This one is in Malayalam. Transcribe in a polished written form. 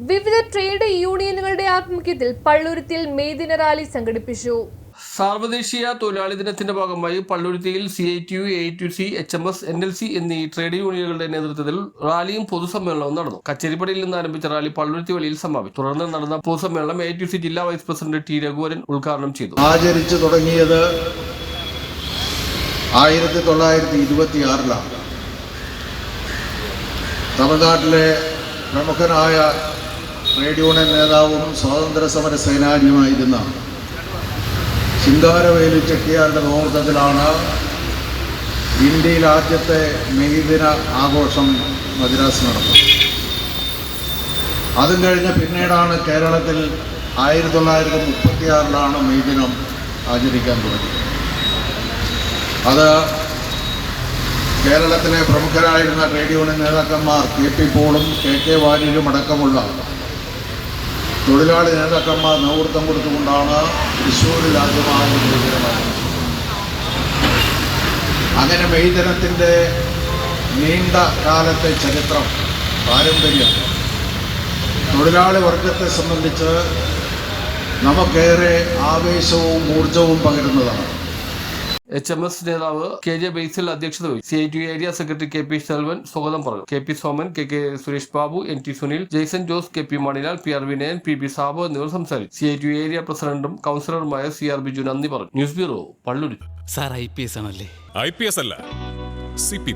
വിവിധ ട്രേഡ് യൂണിയനുകളുടെ ആഭിമുഖ്യത്തിൽ പള്ളുരുത്തിയിൽ മെയ് ദിന റാലി സംഘടിപ്പിച്ചു. സാർവദേശീയ തൊഴിലാളി ദിനത്തിന്റെ ഭാഗമായി പള്ളുരുത്തിയിൽ CITU, AITUC, HMS, NLC എന്നീ ട്രേഡ് യൂണിയനുകളുടെ നേതൃത്വത്തിൽ റാലിയും പൊതുസമ്മേളനവും നടന്നു. കച്ചേരിപ്പടിയിൽ നിന്ന് ആരംഭിച്ച റാലി പള്ളുരുത്തി വെളിയിൽ സമാപിച്ചു. തുടർന്ന് നടന്ന പൊതുസമ്മേളനം AITUC ജില്ലാ വൈസ് പ്രസിഡന്റ് T. രഘുവരൻ ഉദ്ഘാടനം ചെയ്തു. ആചരിച്ചു തുടങ്ങിയത് 1926-ലാണ്. തമിഴ്നാട്ടിലെ പ്രമുഖനായ ട്രേഡ് യൂണിയൻ നേതാവും സ്വാതന്ത്ര്യ സമര സേനാനിയുമായിരുന്ന ചിങ്കാരവേലു ചെട്ടിയാരുടെ നേതൃത്വത്തിലാണ് ഇന്ത്യയിൽ ആദ്യത്തെ മെയ് ദിന ആഘോഷം മദ്രാസ് നടന്നത്. അതും കഴിഞ്ഞ് പിന്നീടാണ് കേരളത്തിൽ 1936-ലാണ് മെയ് ദിനം ആചരിക്കാൻ തുടങ്ങിയത്. അത് കേരളത്തിലെ പ്രമുഖരായിരുന്ന ട്രേഡ് യൂണിയൻ നേതാക്കന്മാർ KP പോളും KK വാര്യരും അടക്കമുള്ള തൊഴിലാളി നേതാക്കന്മാർ നേതൃത്വം കൊടുത്തുകൊണ്ടാണ് തൃശ്ശൂരിൽ ആദ്യമായി മെയ് ദിനം ആചരിച്ചത്. അങ്ങനെ മെയ് ദിനത്തിൻ്റെ നീണ്ട കാലത്തെ ചരിത്രം, പാരമ്പര്യം തൊഴിലാളി വർഗത്തെ സംബന്ധിച്ച് നമുക്കേറെ ആവേശവും ഊർജവും പകരുന്നതാണ്. HMS നേതാവ് KJ ബേസിൽ അധ്യക്ഷത വഹിച്ചു. CITU area secretary KP Selvan സ്വാഗതം പറഞ്ഞു. KP Soman, KK Suresh Babu, NT Sunil, Jason Jose, KP Manilal, PR Vinayan, PB Sabu എന്നിവർ സംസാരിച്ചു. CITU ഏരിയ പ്രസിഡന്റും കൗൺസിലറുമായ CR ബിജു നന്ദി പറഞ്ഞു. News bureau, Palluruthy. Sir IPS ആണല്ലേ? IPS അല്ല, CP+.